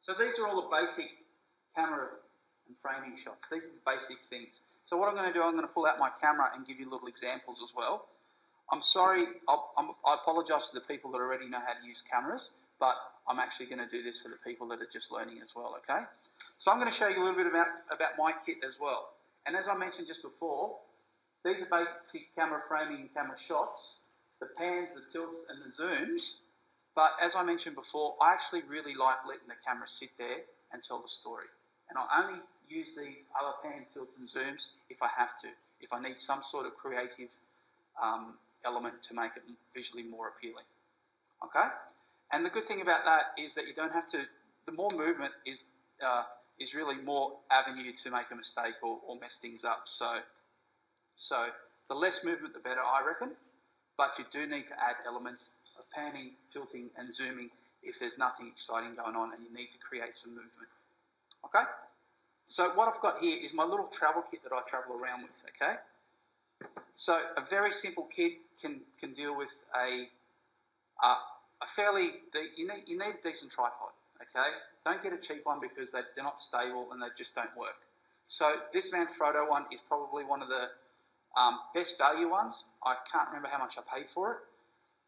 So these are all the basic camera and framing shots. These are the basic things. So what I'm going to do, I'm going to pull out my camera and give you little examples as well. I'm sorry, I apologise to the people that already know how to use cameras, but I'm actually going to do this for the people that are just learning as well, okay? So I'm going to show you a little bit about my kit as well. And as I mentioned just before, these are basic camera framing and camera shots, the pans, the tilts and the zooms. But as I mentioned before, I actually really like letting the camera sit there and tell the story. And I only use these other pan, tilts and zooms if I have to, if I need some sort of creative element to make it visually more appealing. Okay? And the good thing about that is that you don't have to, the more movement is really more avenue to make a mistake or mess things up. So the less movement, the better, I reckon. But you do need to add elements of panning, tilting and zooming if there's nothing exciting going on and you need to create some movement. Okay? So what I've got here is my little travel kit that I travel around with, okay? So a very simple kit can deal with a fairly, you need a decent tripod, okay? Don't get a cheap one because they're not stable and they just don't work. So this Manfrotto one is probably one of the best value ones. I can't remember how much I paid for it,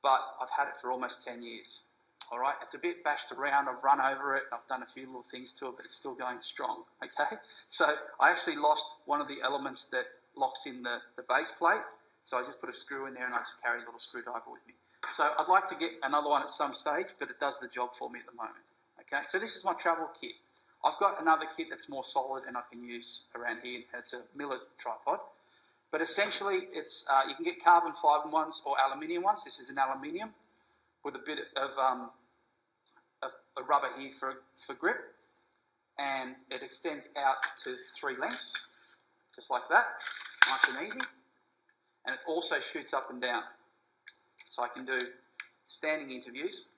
but I've had it for almost 10 years. All right, it's a bit bashed around, I've run over it, I've done a few little things to it, but it's still going strong, okay? So I actually lost one of the elements that locks in the base plate, so I just put a screw in there and I just carry a little screwdriver with me. So I'd like to get another one at some stage, but it does the job for me at the moment, okay? So this is my travel kit. I've got another kit that's more solid and I can use around here. It's a Millet tripod. But essentially, it's you can get carbon fibre ones or aluminium ones. This is an aluminium with a bit of a rubber here for grip, and it extends out to 3 lengths, just like that, nice and easy. And it also shoots up and down, so I can do standing interviews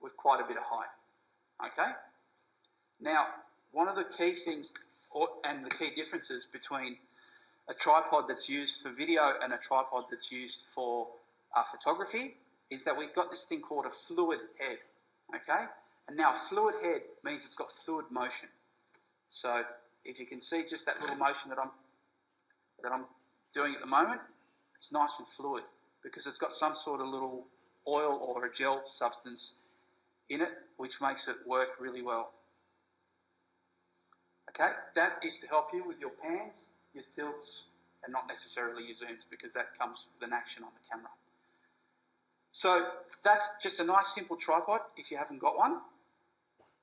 with quite a bit of height. Okay. Now, one of the key things and the key differences between a tripod that's used for video and a tripod that's used for photography is that we've got this thing called a fluid head, okay? And now a fluid head means it's got fluid motion. So if you can see just that little motion that I'm doing at the moment, it's nice and fluid because it's got some sort of little oil or a gel substance in it which makes it work really well. Okay, that is to help you with your pans, your tilts, and not necessarily your zooms because that comes with an action on the camera. So that's just a nice simple tripod if you haven't got one.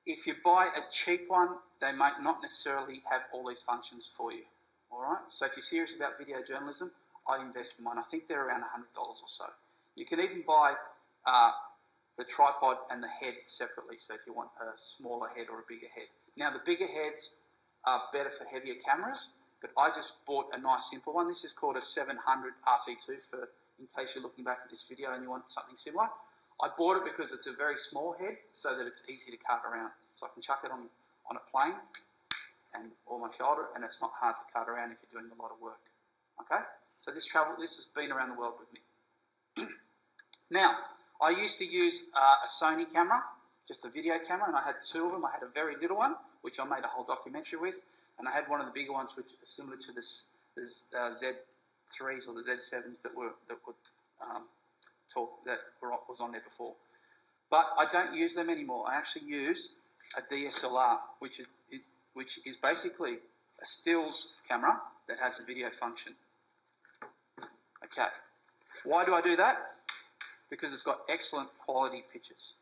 If you buy a cheap one, they might not necessarily have all these functions for you. All right, so if you're serious about video journalism, I invest in one. I think they're around $100 or so. You can even buy the tripod and the head separately, so if you want a smaller head or a bigger head. Now the bigger heads are better for heavier cameras, but I just bought a nice simple one. This is called a 700 RC2 for in case you're looking back at this video and you want something similar. I bought it because it's a very small head so that it's easy to cart around. So I can chuck it on a plane and or my shoulder, and it's not hard to cart around if you're doing a lot of work. Okay? So this has been around the world with me. Now, I used to use a Sony camera, just a video camera, and I had 2 of them. I had a very little one, which I made a whole documentary with, and I had one of the bigger ones, which is similar to this Z3s or the Z7s that was on there before. But I don't use them anymore. I actually use a DSLR, which is basically a stills camera that has a video function. Okay. Why do I do that? Because it's got excellent quality pictures.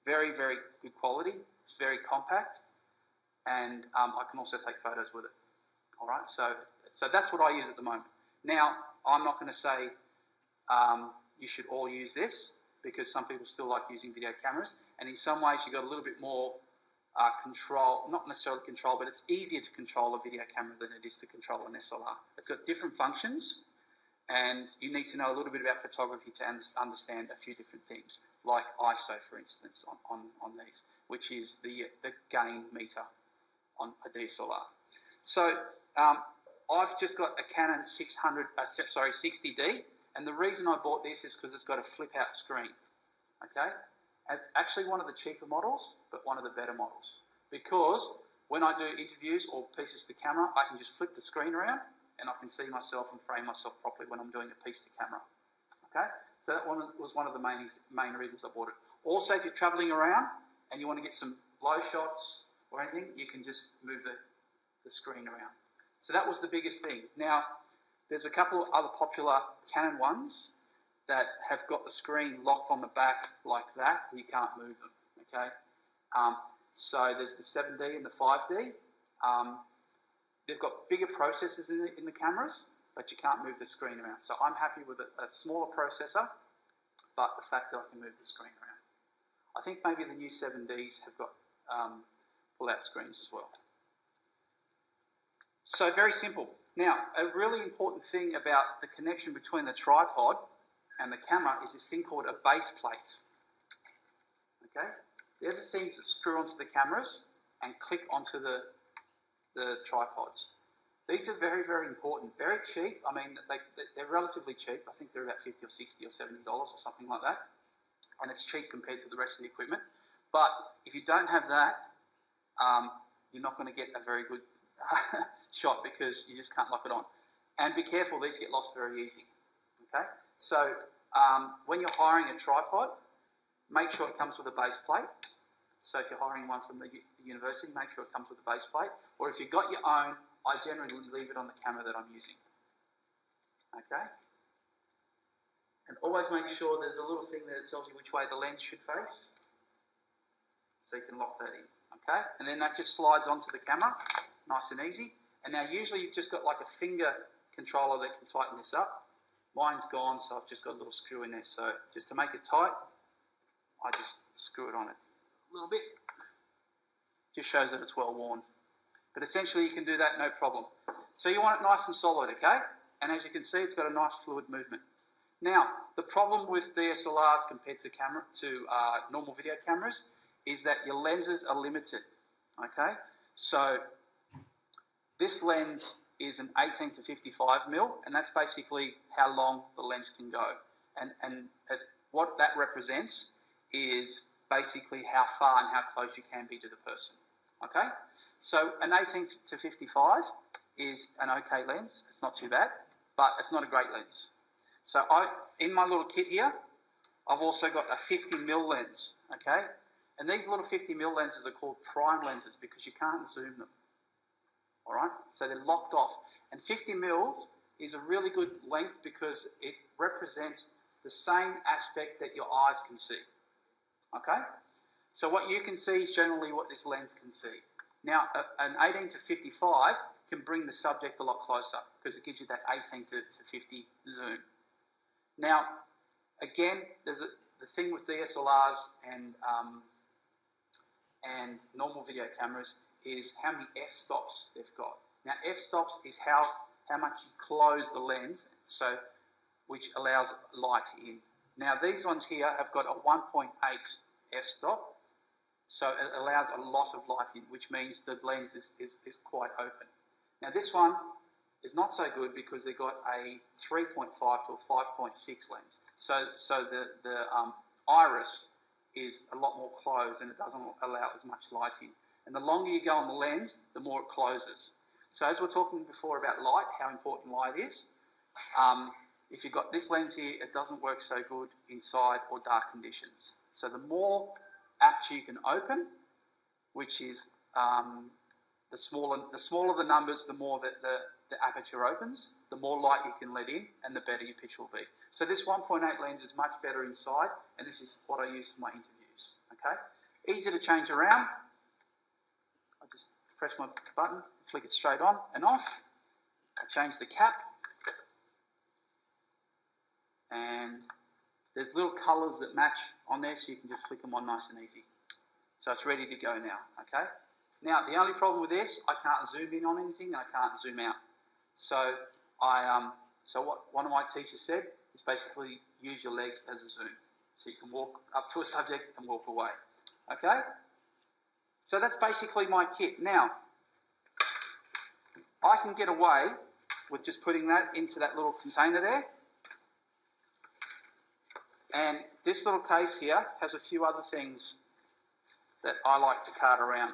Very, very good quality. It's very compact. And I can also take photos with it. All right, so that's what I use at the moment. Now, I'm not going to say you should all use this because some people still like using video cameras, and in some ways you've got a little bit more control, not necessarily control, but it's easier to control a video camera than it is to control an SLR. It's got different functions, and you need to know a little bit about photography to understand a few different things, like ISO, for instance, on these, which is the gain meter on a DSLR. So I've just got a Canon 60D, and the reason I bought this is because it's got a flip-out screen. Okay, It's actually one of the cheaper models, but one of the better models. Because when I do interviews or pieces to camera, I can just flip the screen around and I can see myself and frame myself properly when I'm doing a piece to camera. Okay? So that one was one of the main reasons I bought it. Also, if you're travelling around and you want to get some low shots or anything, you can just move the screen around. So that was the biggest thing. Now, there's a couple of other popular Canon ones that have got the screen locked on the back like that, and you can't move them, okay? So there's the 7D and the 5D. They've got bigger processors in the cameras, but you can't move the screen around. So I'm happy with a smaller processor, but the fact that I can move the screen around. I think maybe the new 7Ds have got pull-out screens as well. So very simple. Now, a really important thing about the connection between the tripod and the camera is this thing called a base plate. Okay? They're the things that screw onto the cameras and click onto the tripods. These are very, very important. Very cheap. I mean, they're relatively cheap. I think they're about $50 or $60 or $70 or something like that. And it's cheap compared to the rest of the equipment. But if you don't have that, you're not going to get a very good shot because you just can't lock it on. And be careful, these get lost very easy. Okay? So when you're hiring a tripod, make sure it comes with a base plate. So if you're hiring one from the university, make sure it comes with a base plate. Or if you've got your own, I generally leave it on the camera that I'm using. Okay? And always make sure there's a little thing that tells you which way the lens should face. So you can lock that in. Okay? And then that just slides onto the camera, nice and easy. And now usually you've just got like a finger controller that can tighten this up. Mine's gone, so I've just got a little screw in there. So just to make it tight, I just screw it on it a little bit. Just shows that it's well worn. But essentially you can do that no problem. So you want it nice and solid, okay? And as you can see, it's got a nice fluid movement. Now, the problem with DSLRs compared to normal video cameras is that your lenses are limited, okay? So this lens is an 18 to 55 mil, and that's basically how long the lens can go. And what that represents is basically how far and how close you can be to the person, okay? So an 18 to 55 is an okay lens. It's not too bad, but it's not a great lens. So in my little kit here, I've also got a 50 mil lens, okay? And these little 50 mil lenses are called prime lenses because you can't zoom them, all right? So they're locked off. And 50 mils is a really good length because it represents the same aspect that your eyes can see, okay? So what you can see is generally what this lens can see. Now, an 18 to 55 can bring the subject a lot closer because it gives you that 18 to 50 zoom. Now, again, there's the thing with DSLRs and normal video cameras is how many f-stops they've got. Now, f-stops is how much you close the lens, so which allows light in. Now, these ones here have got a 1.8 f-stop, so it allows a lot of light in, which means the lens is quite open. Now, this one is not so good because they've got a 3.5 to a 5.6 lens. So the iris is a lot more closed and it doesn't allow as much light in. And the longer you go on the lens, the more it closes. So as we're talking before about light, how important light is, if you've got this lens here, it doesn't work so good inside or dark conditions. So the more aperture you can open, which is the smaller the numbers, the more that the aperture opens, the more light you can let in, and the better your picture will be. So this 1.8 lens is much better inside, and this is what I use for my interviews. Okay, easy to change around. I just press my button, flick it straight on and off. I change the cap, and there's little colours that match on there, so you can just flick them on nice and easy. So it's ready to go now, okay? Now, the only problem with this, I can't zoom in on anything, and I can't zoom out. So what one of my teachers said is basically use your legs as a zoom. So you can walk up to a subject and walk away, okay? So that's basically my kit. Now, I can get away with just putting that into that little container there. And this little case here has a few other things that I like to cart around.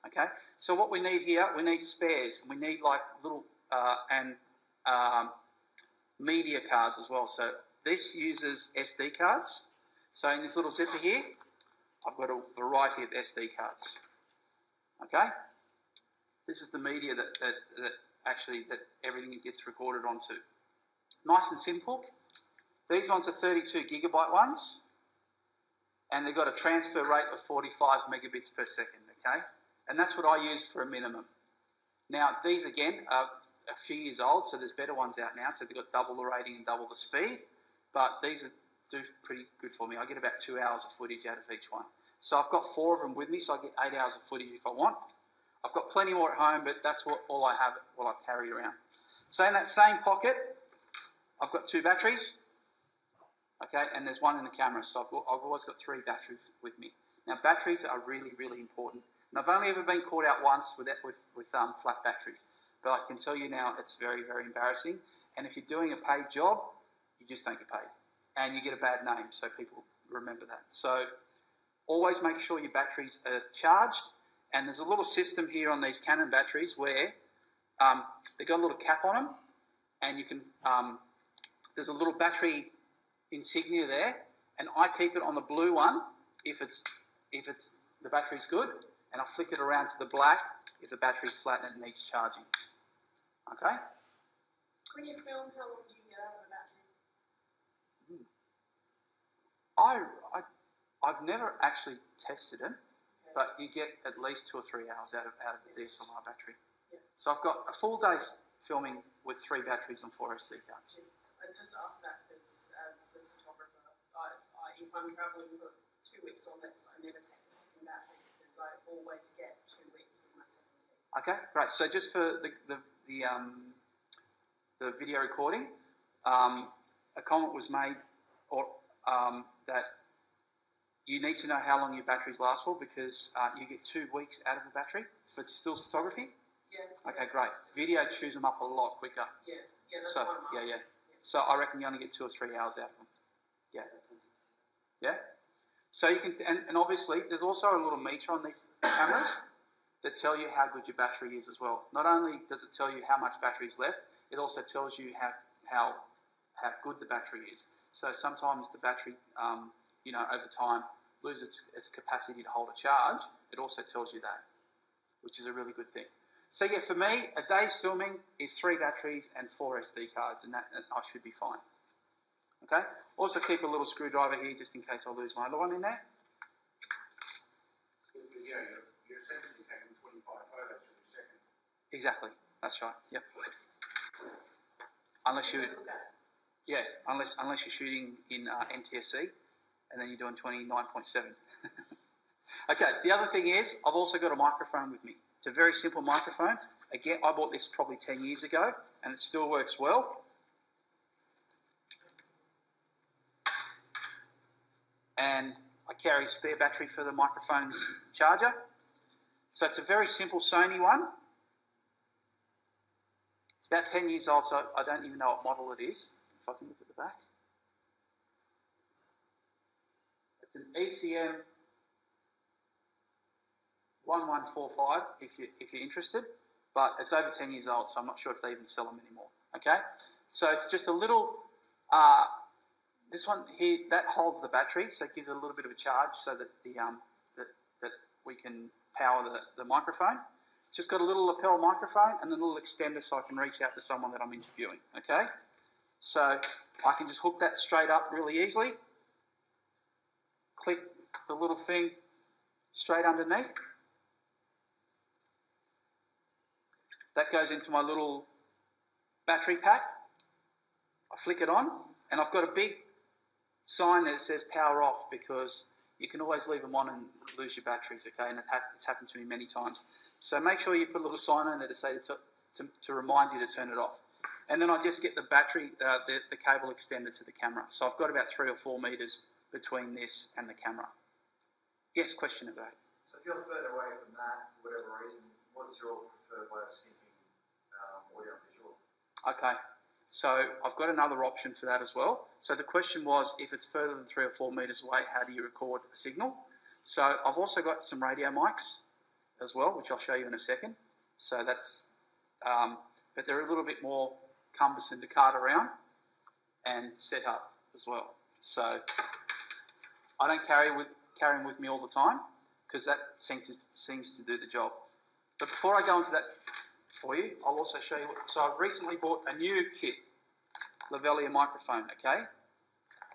Okay, so what we need here, we need spares. We need like little media cards as well. So this uses SD cards. So in this little zipper here, I've got a variety of SD cards. Okay, this is the media that everything gets recorded onto. Nice and simple. These ones are 32 gigabyte ones, and they've got a transfer rate of 45 megabits per second. Okay, and that's what I use for a minimum. Now these again are a few years old, so there's better ones out now. So they've got double the rating and double the speed, but these do pretty good for me. I get about 2 hours of footage out of each one. So I've got 4 of them with me, so I get 8 hours of footage if I want. I've got plenty more at home, but that's all I have, what I carry around. So in that same pocket, I've got 2 batteries, okay, and there's one in the camera, so I've always got 3 batteries with me. Now batteries are really, really important. And I've only ever been caught out once with flat batteries, but I can tell you now it's very, very embarrassing. And if you're doing a paid job, you just don't get paid. And you get a bad name, so people remember that. So always make sure your batteries are charged. And there's a little system here on these Canon batteries where they've got a little cap on them, and you can. There's a little battery insignia there, and I keep it on the blue one if the battery's good, and I flick it around to the black if the battery's flat and it needs charging. Okay. When you film, how long do you get out of a battery? I've never actually tested it, but you get at least 2 or 3 hours out of the DSLR battery. Yeah. So I've got a full day's filming with 3 batteries and 4 SD cards. I just asked that because as a photographer, if I'm travelling for 2 weeks or less, I never take a second battery because I always get 2 weeks of my second day. Okay, great. So just for the video recording, a comment was made that you need to know how long your batteries last for because you get 2 weeks out of a battery for stills photography. Yeah. Okay, great. Video chews them up a lot quicker. Yeah, that's what I'm asking. Yeah. So I reckon you only get 2 or 3 hours out of them. Yeah. Yeah? So you can, and obviously there's also a little meter on these cameras that tell you how good your battery is as well. Not only does it tell you how much battery is left, it also tells you how good the battery is. So sometimes the battery, over time loses its capacity to hold a charge. It also tells you that, which is a really good thing. So yeah, for me, a day's filming is 3 batteries and 4 SD cards, and I should be fine. Okay? Also keep a little screwdriver here just in case I lose my other one in there. Yeah, you're essentially taking 25 photos every second. Exactly. That's right. Yep. Unless you're shooting in NTSC, and then you're doing 29.7. Okay. The other thing is, I've also got a microphone with me. It's a very simple microphone. Again, I bought this probably 10 years ago, and it still works well. And I carry a spare battery for the microphone's charger. So it's a very simple Sony one. It's about 10 years old, so I don't even know what model it is. If I can look at the back. It's an ECM 1145 if you're interested, but it's over 10 years old, so I'm not sure if they even sell them anymore. Okay, so it's just a little. This one here that holds the battery, so it gives it a little bit of a charge, so that that we can power the microphone. It's just got a little lapel microphone and a little extender, so I can reach out to someone that I'm interviewing. Okay, so I can just hook that straight up really easily. Click the little thing straight underneath. That goes into my little battery pack. I flick it on, and I've got a big sign that says power off because you can always leave them on and lose your batteries, okay? And it's happened to me many times. So make sure you put a little sign on there to say to remind you to turn it off. And then I just get the battery, the cable extender to the camera. So I've got about 3 or 4 meters between this and the camera. Yes, question about it. So if you're further away from that, for whatever reason, what's your preferred way of syncing audio and visual? Okay. So I've got another option for that as well. So the question was, if it's further than 3 or 4 metres away, how do you record a signal? So I've also got some radio mics as well, which I'll show you in a second. So that's, but they're a little bit more cumbersome to cart around and set up as well. So I don't carry them with me all the time because that seems to do the job. But before I go into that for you, I'll also show you. So I've recently bought a new kit, Lavalier microphone. Okay,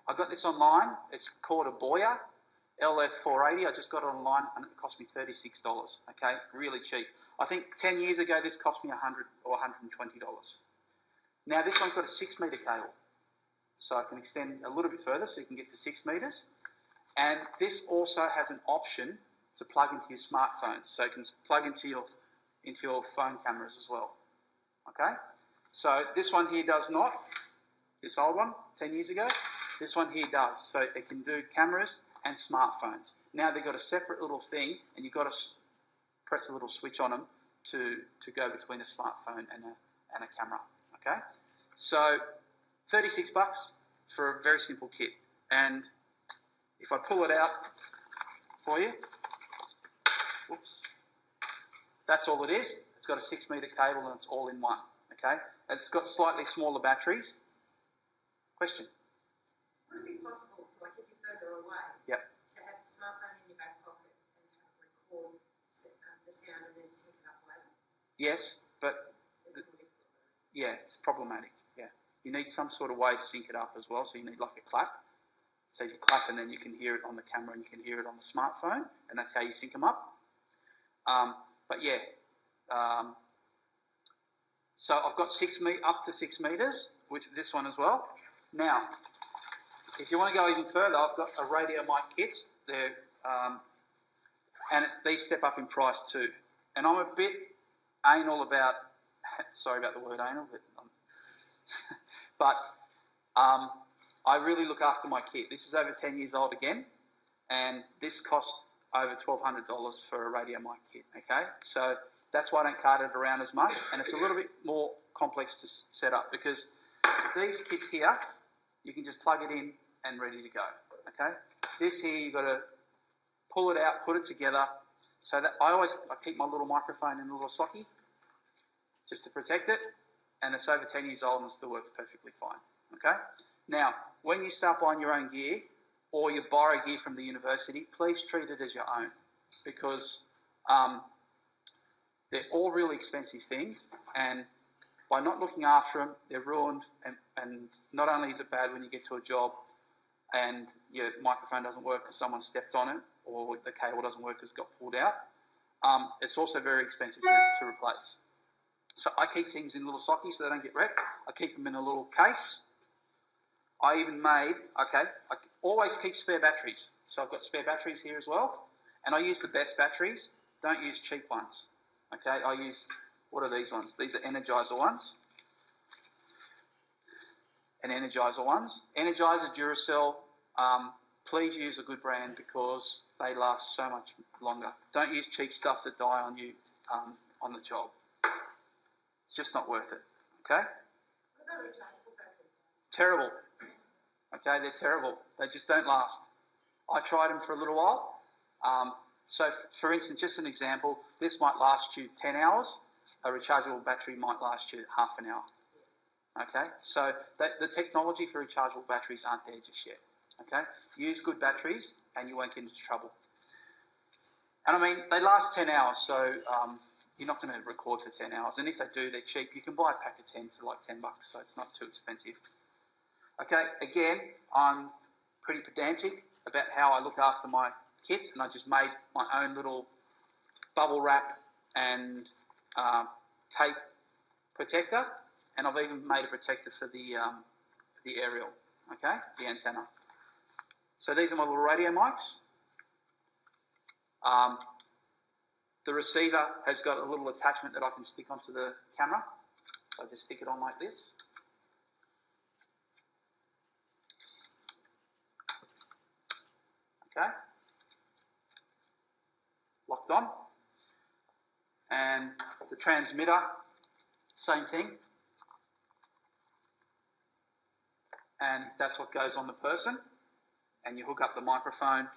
I got this online. It's called a Boya LF480. I just got it online and it cost me $36. Okay, really cheap. I think 10 years ago this cost me $100 or $120. Now this one's got a 6 metre cable, so I can extend a little bit further, so you can get to 6 metres. And this also has an option to plug into your smartphones, so you can plug into your phone cameras as well. Okay, so this one here does not. This old one, 10 years ago. This one here does, so it can do cameras and smartphones. Now they've got a separate little thing, and you've got to press a little switch on them to go between a smartphone and a camera. Okay, so $36 for a very simple kit. And if I pull it out for you, whoops, that's all it is. It's got a 6 metre cable and it's all in one. Okay, it's got slightly smaller batteries. Question? Would it be possible, like if you're further away, Yep. to have the smartphone in your back pocket and have it record the sound and then sync it up later? Yes, but yeah, it's problematic. Yeah, you need some sort of way to sync it up as well. So you need like a clap. So if you clap and then you can hear it on the camera and you can hear it on the smartphone, and that's how you sync them up. But yeah, so I've got up to 6 metres with this one as well. Now, if you want to go even further, I've got a radio mic kits. They're these step up in price too. And I'm a bit anal about. Sorry about the word anal, but I really look after my kit. This is over 10 years old again, and this costs over $1,200 for a radio mic kit. Okay, so that's why I don't cart it around as much, and it's a little bit more complex to set up because these kits here, you can just plug it in and ready to go. Okay, this here you've got to pull it out, put it together. So that I keep my little microphone in a little socket just to protect it, and it's over 10 years old and it still works perfectly fine. Okay, now when you start buying your own gear or you borrow gear from the university, please treat it as your own because they're all really expensive things, and by not looking after them, they're ruined, and not only is it bad when you get to a job and your microphone doesn't work because someone stepped on it or the cable doesn't work because it got pulled out, it's also very expensive to replace. So I keep things in little sockets so they don't get wrecked. I keep them in a little case. I even I always keep spare batteries. So I've got spare batteries here as well. And I use the best batteries. Don't use cheap ones. Okay, I use, what are these ones? These are Energizer ones. Energizer, Duracell. Please use a good brand because they last so much longer. Don't use cheap stuff that die on you on the job. It's just not worth it. Okay? What about rechargeable batteries? Terrible. Okay, they're terrible. They just don't last. I tried them for a little while. So, for instance, just an example, this might last you 10 hours. A rechargeable battery might last you half an hour. Okay, so the technology for rechargeable batteries aren't there just yet. Okay, use good batteries and you won't get into trouble. And I mean, they last 10 hours, so you're not going to record for 10 hours. And if they do, they're cheap. You can buy a pack of 10 for like $10, so it's not too expensive. Okay, again, I'm pretty pedantic about how I look after my kit, and I just made my own little bubble wrap and tape protector, and I've even made a protector for the aerial, okay, the antenna. So these are my little radio mics. The receiver has got a little attachment that I can stick onto the camera. So I just stick it on like this. Okay. Locked on. And the transmitter, same thing. and that's what goes on the person, and you hook up the microphone,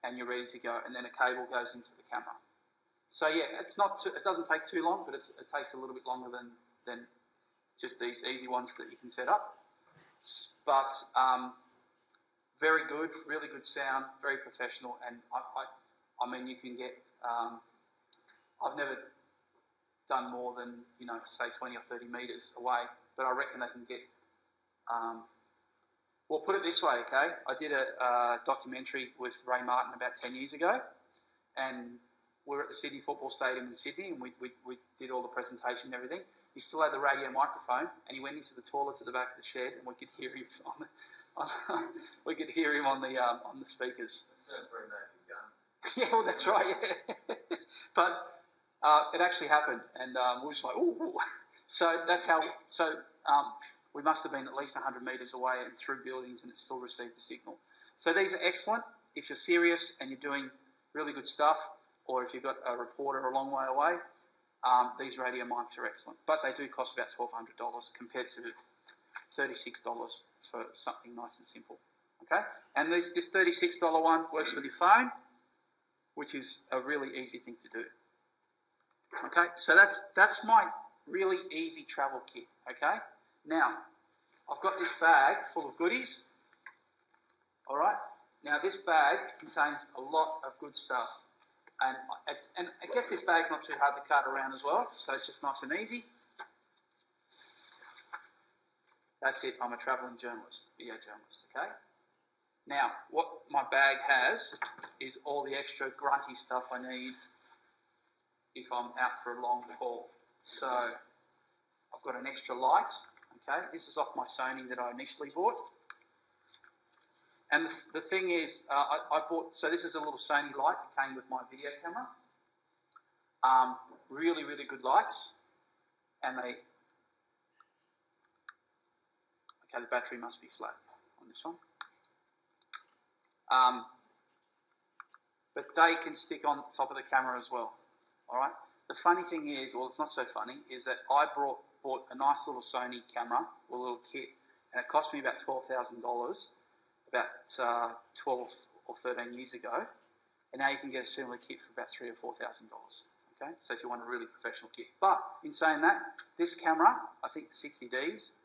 and you're ready to go, and then a cable goes into the camera. So yeah, it doesn't take too long, but it takes a little bit longer than just these easy ones that you can set up. But very good, really good sound, very professional, and I mean you can get. I've never done more than say 20 or 30 meters away, but I reckon they can get. Well, put it this way, okay? I did a documentary with Ray Martin about 10 years ago, and we were at the Sydney Football Stadium in Sydney, and we did all the presentation and everything. He still had the radio microphone, and he went into the toilets at the back of the shed, and we could hear him on the speakers. That's very naked gun. Yeah, well, that's right. Yeah, but it actually happened, and we were just like, ooh. So that's how. So we must have been at least 100 metres away and through buildings, and it still received the signal. So these are excellent if you're serious and you're doing really good stuff, or if you've got a reporter a long way away. These radio mics are excellent, but they do cost about $1,200 compared to $36 for something nice and simple. Okay, and this $36 one works with your phone, which is a really easy thing to do. Okay, so that's my really easy travel kit. Okay, now I've got this bag full of goodies. All right, now this bag contains a lot of good stuff. And I guess this bag's not too hard to cart around as well, so it's just nice and easy. That's it, I'm a travelling journalist, video journalist, okay? Now, what my bag has is all the extra grunty stuff I need if I'm out for a long haul. So, I've got an extra light, okay? This is off my Sony that I initially bought. And the thing is, I bought, so this is a little Sony light that came with my video camera. Really, really good lights. And okay, the battery must be flat on this one. But they can stick on top of the camera as well, all right? The funny thing is, well, it's not so funny, is that I bought a nice little Sony camera, or a little kit, and it cost me about $12,000. About 12 or 13 years ago, and now you can get a similar kit for about $3,000 or $4,000. Okay, so if you want a really professional kit. But in saying that, this camera, I think the 60Ds,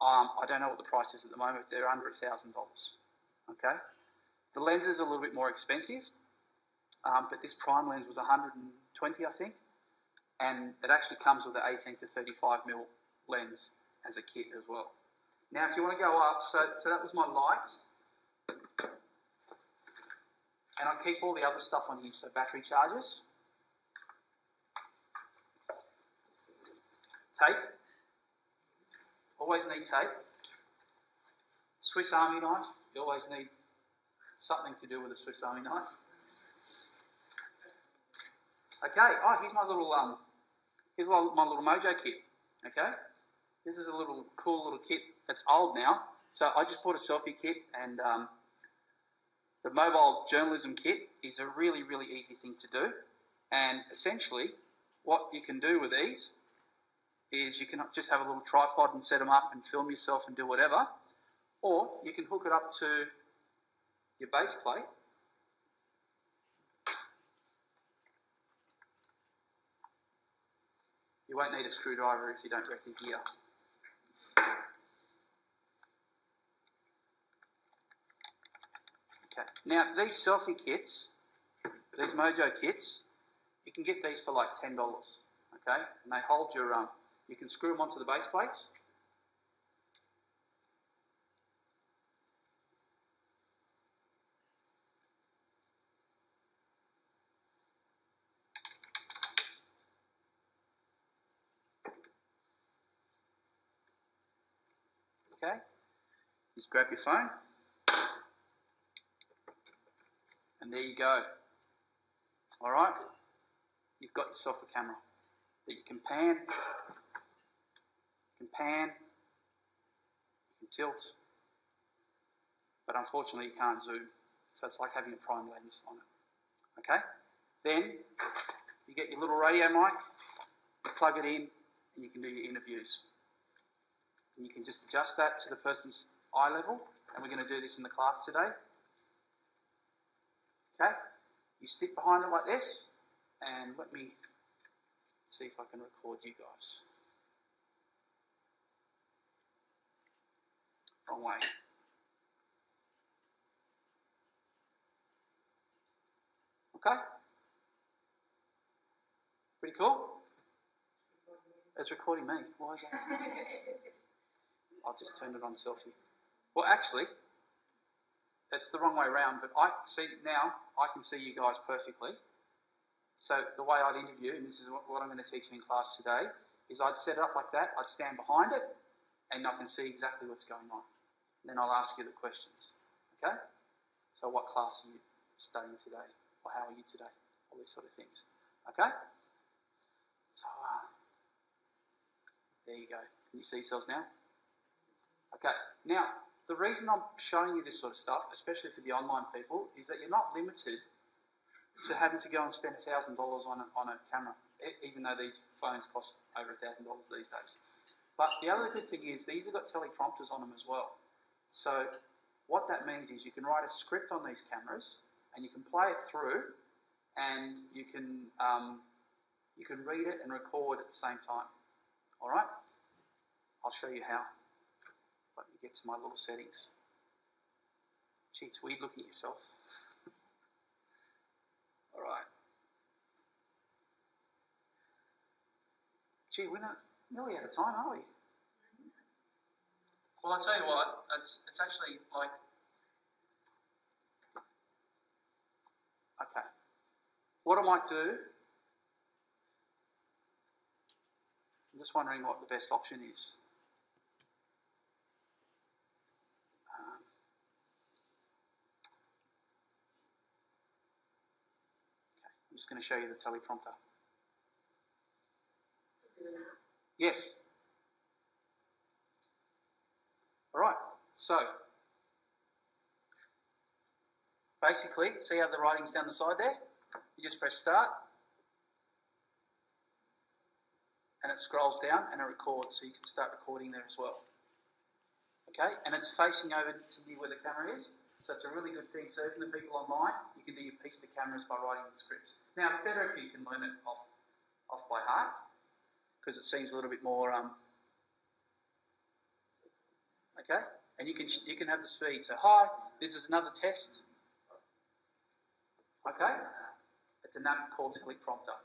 I don't know what the price is at the moment. They're under $1,000. Okay, the lenses are a little bit more expensive, but this prime lens was 120, I think, and it actually comes with an 18 to 35mm lens as a kit as well. Now, if you want to go up, so that was my light. And I keep all the other stuff on here, so battery chargers, tape, always need tape, Swiss Army knife, you always need something to do with a Swiss Army knife. Okay, here's my little my little Mojo kit, okay? This is a little cool little kit that's old now, so I just bought a selfie kit, and the mobile journalism kit is a really, really easy thing to do. And essentially, what you can do with these is you can just have a little tripod and set them up and film yourself and do whatever. Or you can hook it up to your base plate. You won't need a screwdriver if you don't wreck your gear. Okay. Now, these selfie kits, these Mojo kits, you can get these for like $10, okay? And they hold your, you can screw them onto the base plates. Okay, just grab your phone. And there you go. All right, you've got yourself a camera that you can pan, you can tilt, but unfortunately you can't zoom. So it's like having a prime lens on it. Okay, then you get your little radio mic, you plug it in, and you can do your interviews. And you can just adjust that to the person's eye level, and we're going to do this in the class today. Okay, you stick behind it like this, and let me see if I can record you guys. Wrong way. Okay? Pretty cool? It's recording me. Why is that? I'll just turn it on selfie. Well, actually, it's the wrong way around, but I can see you guys perfectly. So the way I'd interview, and this is what I'm going to teach you in class today, is I'd set it up like that, I'd stand behind it, and I can see exactly what's going on. And then I'll ask you the questions. Okay? So what class are you studying today? Or how are you today? All these sort of things. Okay? So, there you go. Can you see yourselves now? Okay. Now, the reason I'm showing you this sort of stuff, especially for the online people, is that you're not limited to having to go and spend $1,000 on a camera, even though these phones cost over $1,000 these days. But the other good thing is these have got teleprompters on them as well. So what that means is you can write a script on these cameras and you can play it through, and you can read it and record at the same time. All right? I'll show you how. Let me get to my little settings. Gee, it's weird looking at yourself. All right. Gee, we're not nearly out of time, are we? Well, I'll tell you what, it's actually like... Okay. What I might do... I'm just wondering what the best option is. Okay, I'm just going to show you the teleprompter. Yes. All right. So, basically, see how the writing's down the side there? You just press start. And it scrolls down and it records, so you can start recording there as well. Okay, and it's facing over to you where the camera is, so it's a really good thing. So even the people online, you can do your piece to cameras by writing the scripts. Now it's better if you can learn it off by heart, because it seems a little bit more. Okay, and you can have the speed. So hi, this is another test. Okay, it's an app called teleprompter.